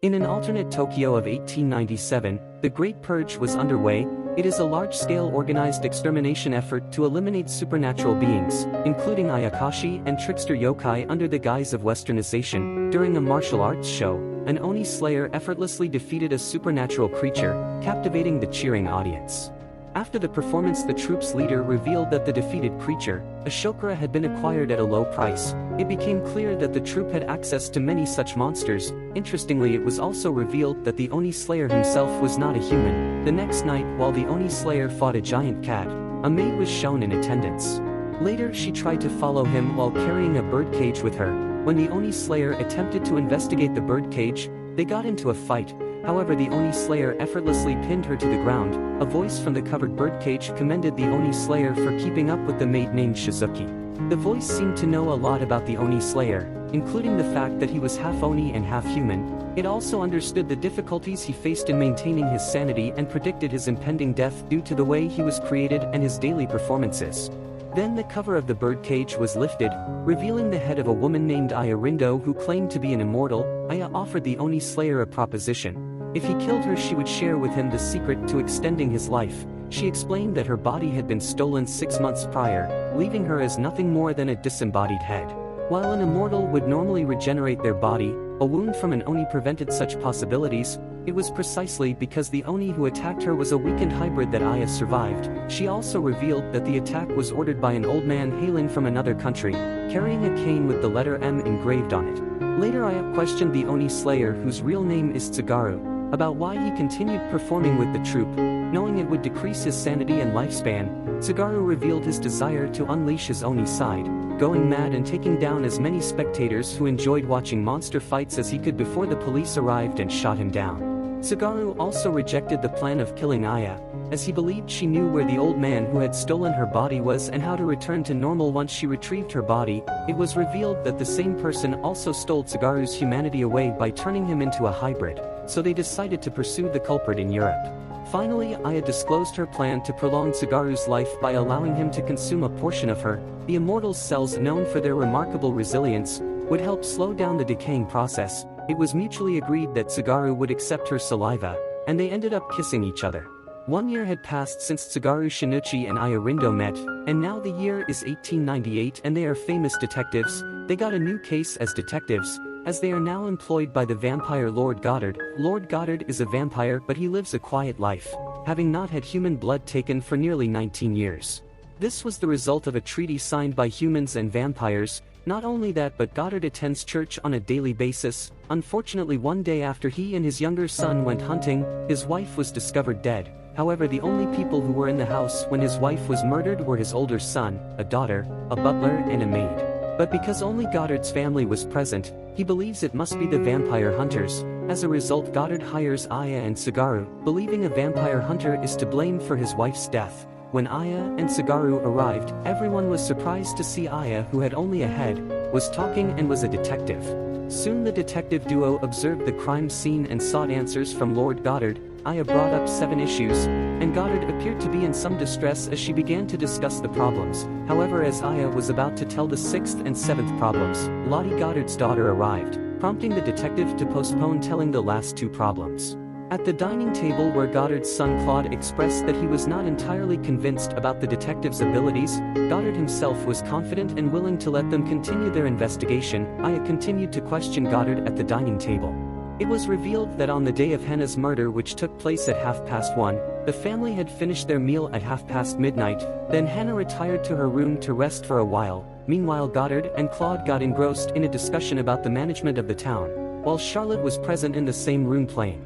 In an alternate Tokyo of 1897, the Great Purge was underway. It is a large-scale organized extermination effort to eliminate supernatural beings, including Ayakashi and trickster yokai under the guise of westernization. During a martial arts show, an Oni slayer effortlessly defeated a supernatural creature, captivating the cheering audience. After the performance, the troop's leader revealed that the defeated creature, a Shokara, had been acquired at a low price. It became clear that the troop had access to many such monsters. Interestingly, it was also revealed that the Oni slayer himself was not a human. The next night, while the Oni slayer fought a giant cat, a maid was shown in attendance. Later, she tried to follow him while carrying a birdcage with her. When the Oni slayer attempted to investigate the birdcage, they got into a fight. However, the Oni slayer effortlessly pinned her to the ground. A voice from the covered birdcage commended the Oni slayer for keeping up with the maid named Shizuki. The voice seemed to know a lot about the Oni slayer, including the fact that he was half Oni and half human. It also understood the difficulties he faced in maintaining his sanity and predicted his impending death due to the way he was created and his daily performances. Then the cover of the birdcage was lifted, revealing the head of a woman named Aya Rindo who claimed to be an immortal. Aya offered the Oni slayer a proposition. If he killed her, she would share with him the secret to extending his life. She explained that her body had been stolen 6 months prior, leaving her as nothing more than a disembodied head. While an immortal would normally regenerate their body, a wound from an Oni prevented such possibilities. It was precisely because the Oni who attacked her was a weakened hybrid that Aya survived. She also revealed that the attack was ordered by an old man hailing from another country, carrying a cane with the letter M engraved on it. Later, Aya questioned the Oni slayer, whose real name is Tsugaru, about why he continued performing with the troupe, knowing it would decrease his sanity and lifespan. Tsugaru revealed his desire to unleash his Oni side, going mad and taking down as many spectators who enjoyed watching monster fights as he could before the police arrived and shot him down. Tsugaru also rejected the plan of killing Aya, as he believed she knew where the old man who had stolen her body was and how to return to normal once she retrieved her body. It was revealed that the same person also stole Tsugaru's humanity away by turning him into a hybrid, so they decided to pursue the culprit in Europe. Finally, Aya disclosed her plan to prolong Tsugaru's life by allowing him to consume a portion of her. The immortal's cells, known for their remarkable resilience, would help slow down the decaying process. It was mutually agreed that Tsugaru would accept her saliva, and they ended up kissing each other. 1 year had passed since Tsugaru Shinichi and Aya Rindo met, and now the year is 1898 and they are famous detectives. They got a new case as detectives, as they are now employed by the vampire Lord Goddard. Lord Goddard is a vampire, but he lives a quiet life, having not had human blood taken for nearly 19 years. This was the result of a treaty signed by humans and vampires. Not only that, but Goddard attends church on a daily basis. Unfortunately, one day after he and his younger son went hunting, his wife was discovered dead. However, the only people who were in the house when his wife was murdered were his older son, a daughter, a butler, and a maid. But because only Goddard's family was present, he believes it must be the vampire hunters. As a result, Goddard hires Aya and Tsugaru, believing a vampire hunter is to blame for his wife's death. When Aya and Tsugaru arrived, everyone was surprised to see Aya, who had only a head, was talking and was a detective. Soon the detective duo observed the crime scene and sought answers from Lord Goddard. Aya brought up 7 issues, and Goddard appeared to be in some distress as she began to discuss the problems. However, as Aya was about to tell the 6th and 7th problems, Lottie Goddard's daughter arrived, prompting the detective to postpone telling the last 2 problems. At the dining table where Goddard's son Claude expressed that he was not entirely convinced about the detective's abilities, Goddard himself was confident and willing to let them continue their investigation. Aya continued to question Goddard at the dining table. It was revealed that on the day of Hannah's murder, which took place at 1:30, the family had finished their meal at midnight. Then Hannah retired to her room to rest for a while. Meanwhile, Goddard and Claude got engrossed in a discussion about the management of the town, while Charlotte was present in the same room playing.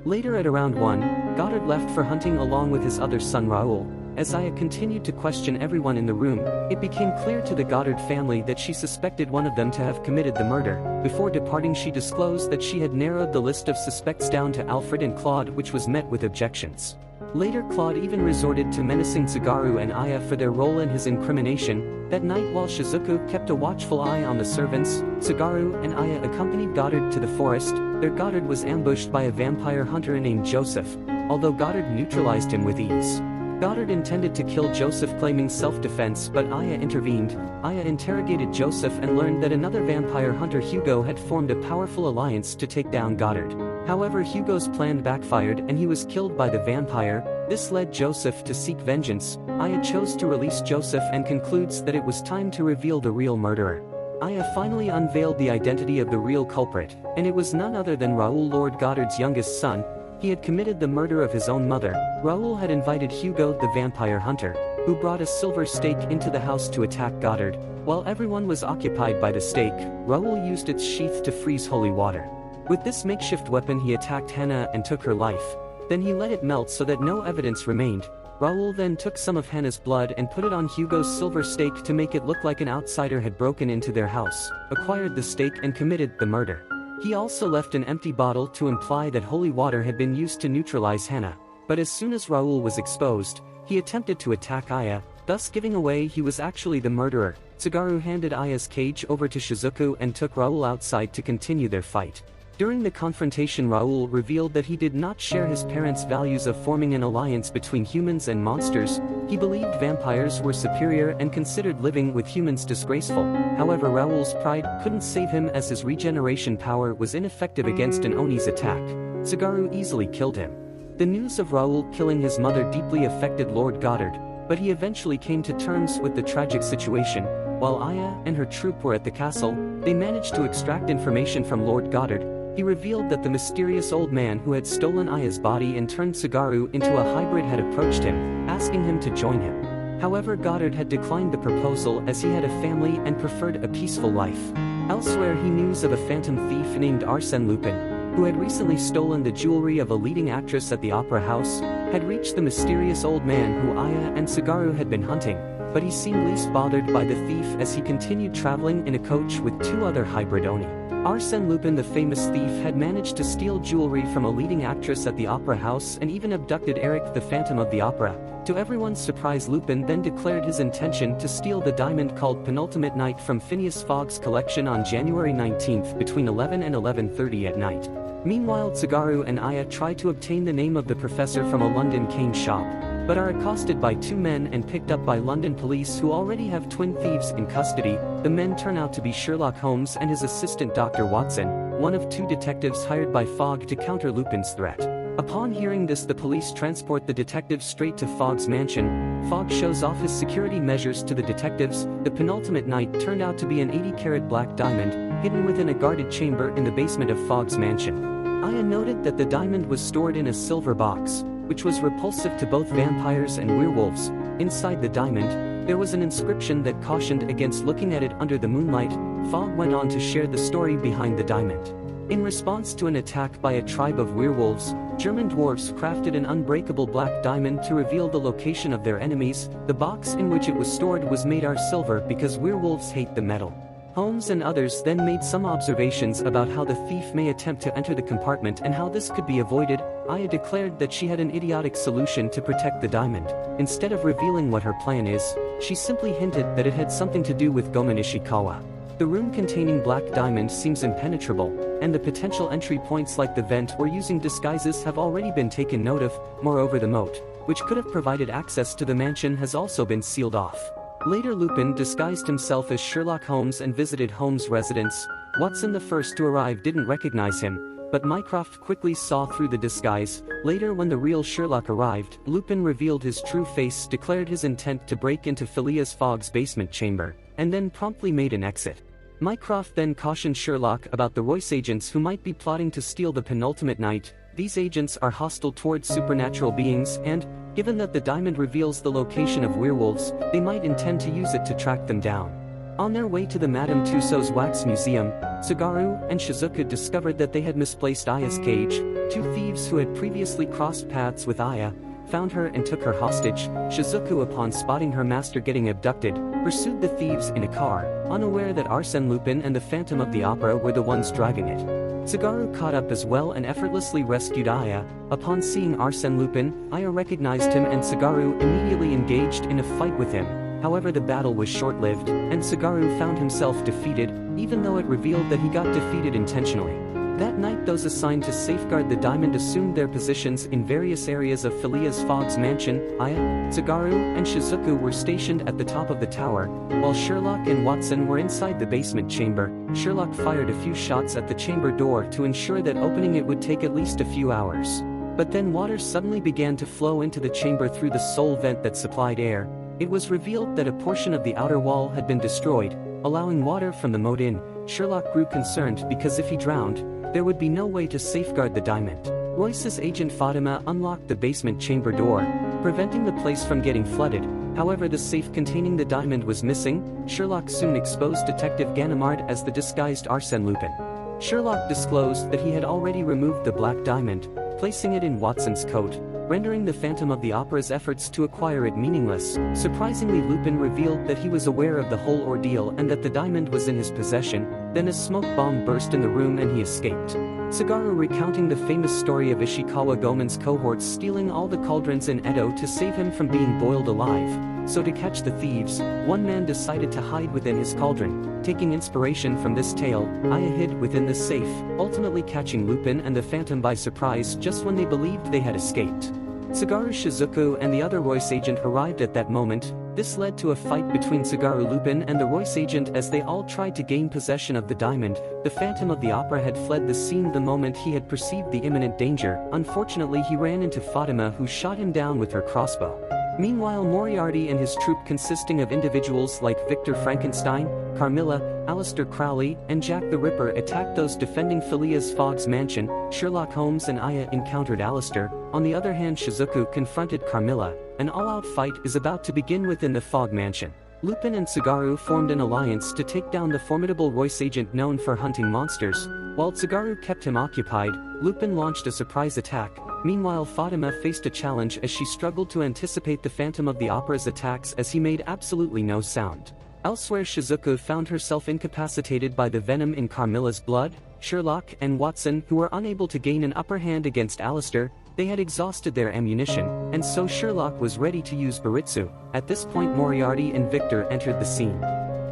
Later at around 1, Goddard left for hunting along with his other son Raoul. As Aya continued to question everyone in the room, it became clear to the Goddard family that she suspected one of them to have committed the murder. Before departing, she disclosed that she had narrowed the list of suspects down to Alfred and Claude, which was met with objections. Later, Claude even resorted to menacing Tsugaru and Aya for their role in his incrimination. That night, while Shizuku kept a watchful eye on the servants, Tsugaru and Aya accompanied Goddard to the forest. There, Goddard was ambushed by a vampire hunter named Joseph, although Goddard neutralized him with ease. Goddard intended to kill Joseph, claiming self-defense, but Aya intervened. Aya interrogated Joseph and learned that another vampire hunter, Hugo, had formed a powerful alliance to take down Goddard. However, Hugo's plan backfired and he was killed by the vampire. This led Joseph to seek vengeance. Aya chose to release Joseph and concludes that it was time to reveal the real murderer. Aya finally unveiled the identity of the real culprit, and it was none other than Raoul, Lord Goddard's youngest son. He had committed the murder of his own mother. Raoul had invited Hugo, the vampire hunter, who brought a silver stake into the house to attack Goddard. While everyone was occupied by the stake, Raoul used its sheath to freeze holy water. With this makeshift weapon he attacked Hannah and took her life. Then he let it melt so that no evidence remained. Raoul then took some of Hannah's blood and put it on Hugo's silver stake to make it look like an outsider had broken into their house, acquired the stake and committed the murder. He also left an empty bottle to imply that holy water had been used to neutralize Hannah. But as soon as Raoul was exposed, he attempted to attack Aya, thus giving away he was actually the murderer. Tsugaru handed Aya's cage over to Shizuku and took Raoul outside to continue their fight. During the confrontation, Raoul revealed that he did not share his parents' values of forming an alliance between humans and monsters. He believed vampires were superior and considered living with humans disgraceful. However, Raoul's pride couldn't save him as his regeneration power was ineffective against an Oni's attack. Tsugaru easily killed him. The news of Raoul killing his mother deeply affected Lord Goddard, but he eventually came to terms with the tragic situation. While Aya and her troop were at the castle, they managed to extract information from Lord Goddard. He revealed that the mysterious old man who had stolen Aya's body and turned Tsugaru into a hybrid had approached him, asking him to join him. However, Goddard had declined the proposal as he had a family and preferred a peaceful life. Elsewhere, he knew of a phantom thief named Arsène Lupin, who had recently stolen the jewelry of a leading actress at the opera house, had reached the mysterious old man who Aya and Tsugaru had been hunting, but he seemed least bothered by the thief as he continued traveling in a coach with two other hybrid Oni. Arsène Lupin, the famous thief, had managed to steal jewelry from a leading actress at the opera house and even abducted Eric, the Phantom of the Opera. To everyone's surprise, Lupin then declared his intention to steal the diamond called Penultimate Night from Phineas Fogg's collection on January 19th between 11 and 11:30 at night. Meanwhile, Tsugaru and Aya try to obtain the name of the professor from a London cane shop, but are accosted by two men and picked up by London police who already have twin thieves in custody. The men turn out to be Sherlock Holmes and his assistant Dr. Watson, one of two detectives hired by Fogg to counter Lupin's threat. Upon hearing this, the police transport the detectives straight to Fogg's mansion. Fogg shows off his security measures to the detectives. The penultimate night turned out to be an 80-carat black diamond, hidden within a guarded chamber in the basement of Fogg's mansion. Aya noted that the diamond was stored in a silver box, which was repulsive to both vampires and werewolves. Inside the diamond, there was an inscription that cautioned against looking at it under the moonlight. Fogg went on to share the story behind the diamond. In response to an attack by a tribe of werewolves, German dwarfs crafted an unbreakable black diamond to reveal the location of their enemies. The box in which it was stored was made of silver because werewolves hate the metal. Holmes and others then made some observations about how the thief may attempt to enter the compartment and how this could be avoided. Aya declared that she had an idiotic solution to protect the diamond. Instead of revealing what her plan is, she simply hinted that it had something to do with Gomen Ishikawa. The room containing black diamond seems impenetrable, and the potential entry points like the vent or using disguises have already been taken note of. Moreover, the moat, which could have provided access to the mansion, has also been sealed off. Later, Lupin disguised himself as Sherlock Holmes and visited Holmes' residence. Watson, the first to arrive, didn't recognize him, but Mycroft quickly saw through the disguise. Later, when the real Sherlock arrived, Lupin revealed his true face, declared his intent to break into Phileas Fogg's basement chamber, and then promptly made an exit. Mycroft then cautioned Sherlock about the Royce agents who might be plotting to steal the penultimate night. These agents are hostile towards supernatural beings and, given that the diamond reveals the location of werewolves, they might intend to use it to track them down. On their way to the Madame Tussauds Wax Museum, Tsugaru and Shizuku discovered that they had misplaced Aya's cage. Two thieves who had previously crossed paths with Aya found her and took her hostage. Shizuku, upon spotting her master getting abducted, pursued the thieves in a car, unaware that Arsène Lupin and the Phantom of the Opera were the ones driving it. Tsugaru caught up as well and effortlessly rescued Aya. Upon seeing Arsène Lupin, Aya recognized him and Tsugaru immediately engaged in a fight with him. However, the battle was short-lived, and Tsugaru found himself defeated, even though it revealed that he got defeated intentionally. That night those assigned to safeguard the diamond assumed their positions in various areas of Phileas Fogg's mansion. Aya, Tsugaru, and Shizuku were stationed at the top of the tower, while Sherlock and Watson were inside the basement chamber. Sherlock fired a few shots at the chamber door to ensure that opening it would take at least a few hours. But then water suddenly began to flow into the chamber through the sole vent that supplied air. It was revealed that a portion of the outer wall had been destroyed, allowing water from the moat in. Sherlock grew concerned because if he drowned, there would be no way to safeguard the diamond. Royce's agent Fatima unlocked the basement chamber door, preventing the place from getting flooded. However, the safe containing the diamond was missing. Sherlock soon exposed Detective Ganimard as the disguised Arsène Lupin. Sherlock disclosed that he had already removed the black diamond, placing it in Watson's coat, rendering the Phantom of the Opera's efforts to acquire it meaningless. Surprisingly, Lupin revealed that he was aware of the whole ordeal and that the diamond was in his possession. Then a smoke bomb burst in the room and he escaped. Tsugaru, recounting the famous story of Ishikawa Goemon's cohorts stealing all the cauldrons in Edo to save him from being boiled alive. So to catch the thieves, one man decided to hide within his cauldron. Taking inspiration from this tale, Aya hid within the safe, ultimately catching Lupin and the Phantom by surprise just when they believed they had escaped. Tsugaru, Shizuku and the other Royce agent arrived at that moment. This led to a fight between Tsugaru, Lupin and the Royce agent as they all tried to gain possession of the diamond. The Phantom of the Opera had fled the scene the moment he had perceived the imminent danger. Unfortunately, he ran into Fatima, who shot him down with her crossbow. Meanwhile, Moriarty and his troop, consisting of individuals like Victor Frankenstein, Carmilla, Aleister Crowley, and Jack the Ripper, attacked those defending Phileas Fogg's mansion. Sherlock Holmes and Aya encountered Aleister. On the other hand, Shizuku confronted Carmilla. An all-out fight is about to begin within the Fogg mansion. Lupin and Tsugaru formed an alliance to take down the formidable Royce agent known for hunting monsters. While Tsugaru kept him occupied, Lupin launched a surprise attack. Meanwhile, Fatima faced a challenge as she struggled to anticipate the Phantom of the Opera's attacks as he made absolutely no sound. Elsewhere, Shizuku found herself incapacitated by the venom in Carmilla's blood. Sherlock and Watson, who were unable to gain an upper hand against Aleister, they had exhausted their ammunition, and so Sherlock was ready to use Baritsu. At this point, Moriarty and Victor entered the scene.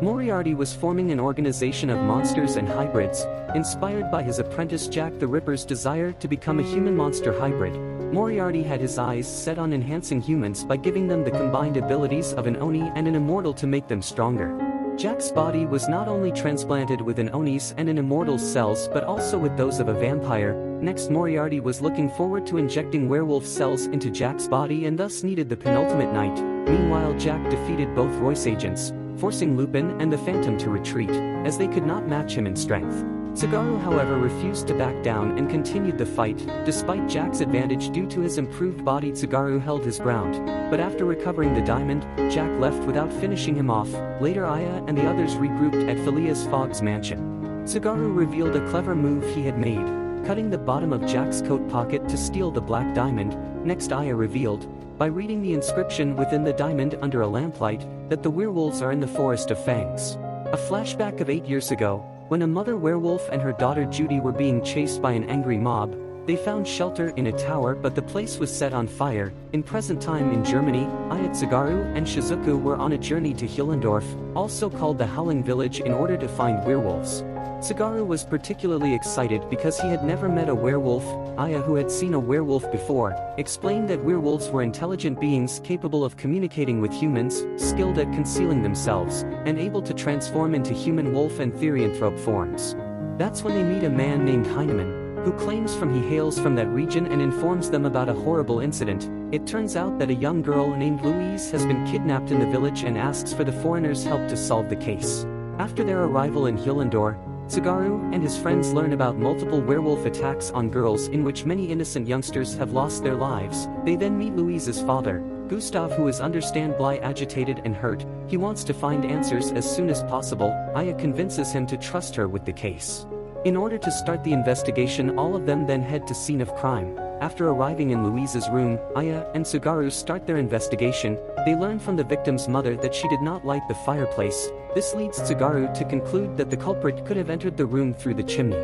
Moriarty was forming an organization of monsters and hybrids, inspired by his apprentice Jack the Ripper's desire to become a human-monster hybrid. Moriarty had his eyes set on enhancing humans by giving them the combined abilities of an Oni and an immortal to make them stronger. Jack's body was not only transplanted with an Oni's and an immortal's cells but also with those of a vampire. Next, Moriarty was looking forward to injecting werewolf cells into Jack's body and thus needed the penultimate night. Meanwhile, Jack defeated both Royce agents, forcing Lupin and the Phantom to retreat, as they could not match him in strength. Tsugaru, however, refused to back down and continued the fight. Despite Jack's advantage due to his improved body, Tsugaru held his ground, but after recovering the diamond, Jack left without finishing him off. Later, Aya and the others regrouped at Phileas Fogg's mansion. Tsugaru revealed a clever move he had made, cutting the bottom of Jack's coat pocket to steal the black diamond. Next, Aya revealed, by reading the inscription within the diamond under a lamplight, that the werewolves are in the Forest of Fangs. A flashback of 8 years ago, when a mother werewolf and her daughter Judy were being chased by an angry mob. They found shelter in a tower, but the place was set on fire. In present time in Germany, Aya, Tsugaru and Shizuku were on a journey to Hillendorf, also called the Howling Village, in order to find werewolves. Tsugaru was particularly excited because he had never met a werewolf. Aya, who had seen a werewolf before, explained that werewolves were intelligent beings capable of communicating with humans, skilled at concealing themselves, and able to transform into human wolf and therianthrope forms. That's when they meet a man named Heinemann, who claims he hails from that region and informs them about a horrible incident. It turns out that a young girl named Louise has been kidnapped in the village and asks for the foreigners' help to solve the case. After their arrival in Hillendorf, Tsugaru and his friends learn about multiple werewolf attacks on girls in which many innocent youngsters have lost their lives. They then meet Louise's father, Gustav, who is understandably agitated and hurt. He wants to find answers as soon as possible. Aya convinces him to trust her with the case. In order to start the investigation, all of them then head to scene of crime. After arriving in Louise's room, Aya and Tsugaru start their investigation. They learn from the victim's mother that she did not light the fireplace. This leads Tsugaru to conclude that the culprit could have entered the room through the chimney.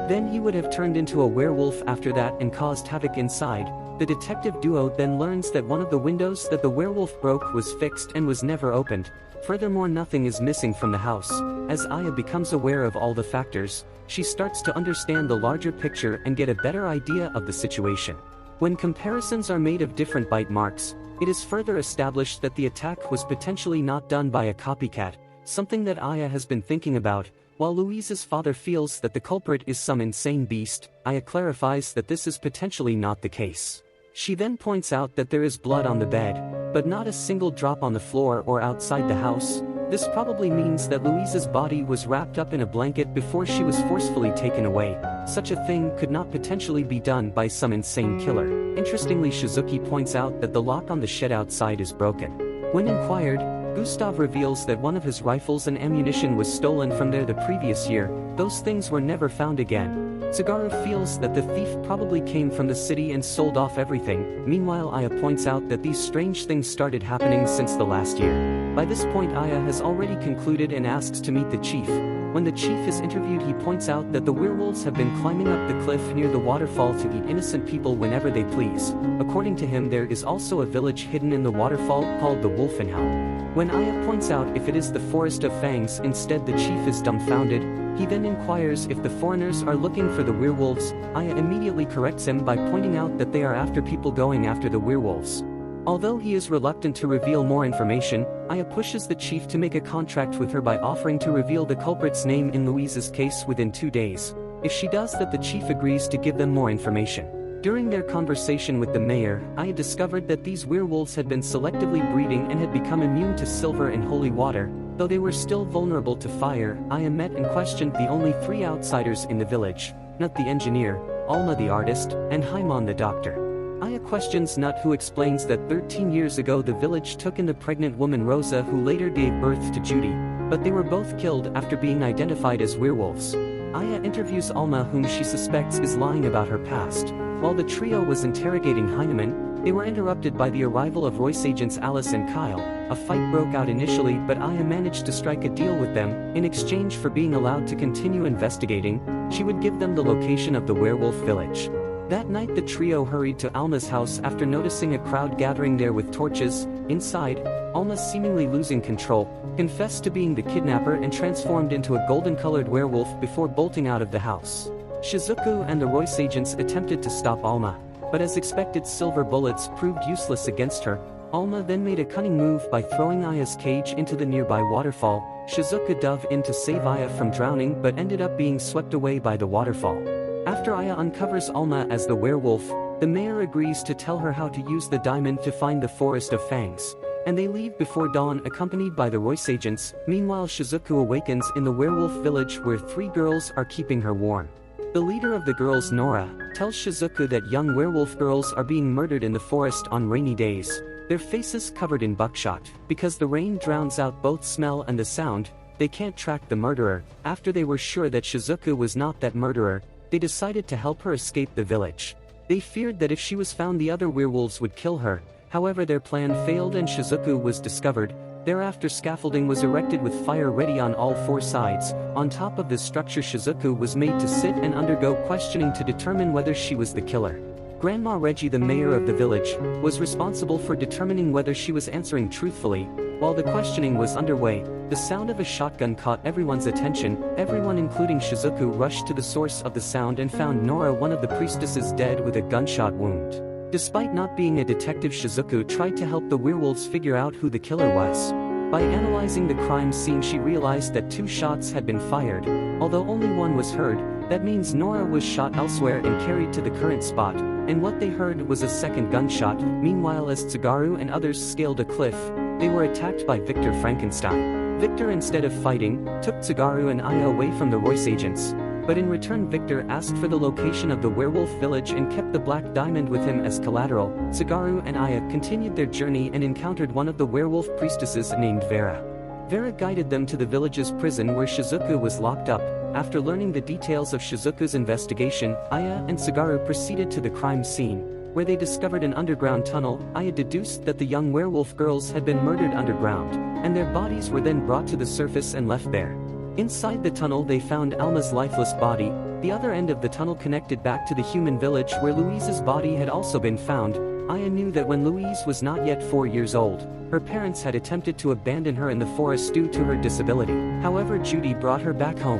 Then he would have turned into a werewolf after that and caused havoc inside. The detective duo then learns that one of the windows that the werewolf broke was fixed and was never opened. Furthermore, nothing is missing from the house. As Aya becomes aware of all the factors, she starts to understand the larger picture and get a better idea of the situation. When comparisons are made of different bite marks, it is further established that the attack was potentially not done by a copycat, something that Aya has been thinking about. While Louise's father feels that the culprit is some insane beast, Aya clarifies that this is potentially not the case. She then points out that there is blood on the bed, but not a single drop on the floor or outside the house. This probably means that Louise's body was wrapped up in a blanket before she was forcefully taken away. Such a thing could not potentially be done by some insane killer. Interestingly, Shizuki points out that the lock on the shed outside is broken. When inquired, Gustav reveals that one of his rifles and ammunition was stolen from there the previous year. Those things were never found again. Tsugaru feels that the thief probably came from the city and sold off everything. Meanwhile, Aya points out that these strange things started happening since the last year. By this point, Aya has already concluded and asks to meet the chief. When the chief is interviewed, he points out that the werewolves have been climbing up the cliff near the waterfall to eat innocent people whenever they please. According to him, there is also a village hidden in the waterfall called the Wolfenhout. When Aya points out if it is the Forest of Fangs, instead the chief is dumbfounded. He then inquires if the foreigners are looking for the werewolves. Aya immediately corrects him by pointing out that they are after people going after the werewolves. Although he is reluctant to reveal more information, Aya pushes the chief to make a contract with her by offering to reveal the culprit's name in Louise's case within 2 days. If she does that, the chief agrees to give them more information. During their conversation with the mayor, Aya discovered that these werewolves had been selectively breeding and had become immune to silver and holy water. Though they were still vulnerable to fire, Aya met and questioned the only 3 outsiders in the village: Nut the engineer, Alma the artist, and Haimon the doctor. Aya questions Nut, who explains that 13 years ago the village took in the pregnant woman Rosa, who later gave birth to Judy, but they were both killed after being identified as werewolves. Aya interviews Alma, whom she suspects is lying about her past. While the trio was interrogating Heinemann, they were interrupted by the arrival of Royce agents Alice and Kyle. A fight broke out initially, but Aya managed to strike a deal with them. In exchange for being allowed to continue investigating, she would give them the location of the werewolf village. That night the trio hurried to Alma's house after noticing a crowd gathering there with torches. Inside, Alma, seemingly losing control, confessed to being the kidnapper and transformed into a golden-colored werewolf before bolting out of the house. Shizuku and the Royce agents attempted to stop Alma, but as expected, silver bullets proved useless against her. Alma then made a cunning move by throwing Aya's cage into the nearby waterfall. Shizuku dove in to save Aya from drowning but ended up being swept away by the waterfall. After Aya uncovers Alma as the werewolf, the mayor agrees to tell her how to use the diamond to find the Forest of Fangs, and they leave before dawn accompanied by the Royce agents. Meanwhile, Shizuku awakens in the werewolf village where 3 girls are keeping her warm. The leader of the girls, Nora, tells Shizuku that young werewolf girls are being murdered in the forest on rainy days, their faces covered in buckshot. Because the rain drowns out both smell and the sound, they can't track the murderer. After they were sure that Shizuku was not that murderer, they decided to help her escape the village. They feared that if she was found, the other werewolves would kill her. However, their plan failed and Shizuku was discovered. Thereafter, scaffolding was erected with fire ready on all 4 sides. On top of this structure, Shizuku was made to sit and undergo questioning to determine whether she was the killer. Grandma Reggie, the mayor of the village, was responsible for determining whether she was answering truthfully. While the questioning was underway, the sound of a shotgun caught everyone's attention. Everyone, including Shizuku, rushed to the source of the sound and found Nora, one of the priestesses, dead with a gunshot wound. Despite not being a detective, Shizuku tried to help the werewolves figure out who the killer was. By analyzing the crime scene, she realized that 2 shots had been fired. Although only one was heard, that means Nora was shot elsewhere and carried to the current spot, and what they heard was a second gunshot. Meanwhile, as Tsugaru and others scaled a cliff, they were attacked by Victor Frankenstein. Victor, instead of fighting, took Tsugaru and Aya away from the Royce agents. But in return, Victor asked for the location of the werewolf village and kept the black diamond with him as collateral. Tsugaru and Aya continued their journey and encountered one of the werewolf priestesses named Vera. Vera guided them to the village's prison where Shizuku was locked up. After learning the details of Shizuku's investigation, Aya and Tsugaru proceeded to the crime scene, where they discovered an underground tunnel. Aya deduced that the young werewolf girls had been murdered underground, and their bodies were then brought to the surface and left there. Inside the tunnel, they found Alma's lifeless body. The other end of the tunnel connected back to the human village where Louise's body had also been found. Aya knew that when Louise was not yet 4 years old, her parents had attempted to abandon her in the forest due to her disability. However, Judy brought her back home.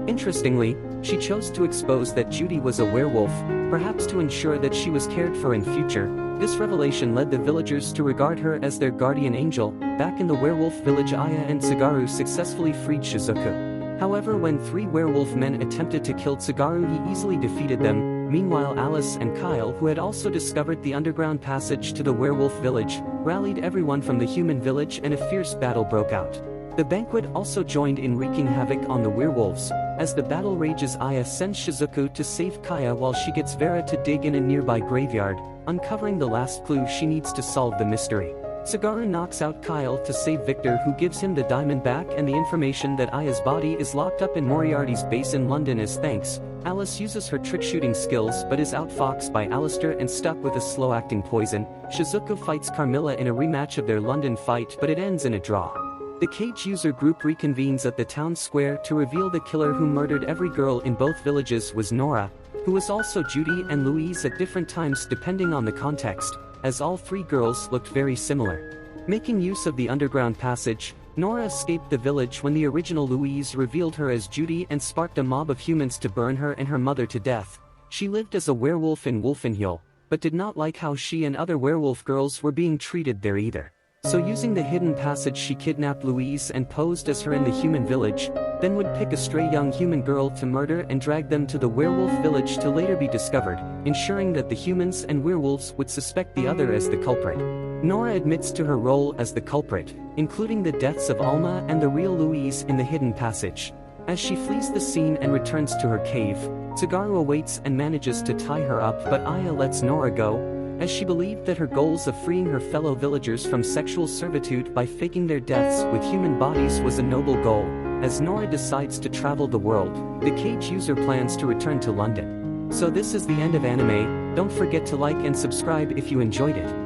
Interestingly, she chose to expose that Judy was a werewolf, perhaps to ensure that she was cared for in future. This revelation led the villagers to regard her as their guardian angel. Back in the werewolf village, Aya and Tsugaru successfully freed Shizuku. However, when 3 werewolf men attempted to kill Tsugaru, he easily defeated them. Meanwhile, Alice and Kyle, who had also discovered the underground passage to the werewolf village, rallied everyone from the human village and a fierce battle broke out. The banquet also joined in wreaking havoc on the werewolves. As the battle rages, Aya sends Shizuku to save Kaya while she gets Vera to dig in a nearby graveyard, uncovering the last clue she needs to solve the mystery. Tsugaru knocks out Kyle to save Victor, who gives him the diamond back and the information that Aya's body is locked up in Moriarty's base in London. As thanks, Alice uses her trick-shooting skills but is outfoxed by Alistair and stuck with a slow-acting poison. Shizuku fights Carmilla in a rematch of their London fight, but it ends in a draw. The Cage user group reconvenes at the town square to reveal the killer who murdered every girl in both villages was Nora, who was also Judy and Louise at different times depending on the context, as all 3 girls looked very similar. Making use of the underground passage, Nora escaped the village when the original Louise revealed her as Judy and sparked a mob of humans to burn her and her mother to death. She lived as a werewolf in Wolfenhill, but did not like how she and other werewolf girls were being treated there either. So using the hidden passage, she kidnapped Louise and posed as her in the human village, then would pick a stray young human girl to murder and drag them to the werewolf village to later be discovered, ensuring that the humans and werewolves would suspect the other as the culprit. Nora admits to her role as the culprit, including the deaths of Alma and the real Louise in the hidden passage. As she flees the scene and returns to her cave, Tsugaru awaits and manages to tie her up, but Aya lets Nora go, as she believed that her goals of freeing her fellow villagers from sexual servitude by faking their deaths with human bodies was a noble goal. As Nora decides to travel the world, the Cage user plans to return to London. So this is the end of anime. Don't forget to like and subscribe if you enjoyed it.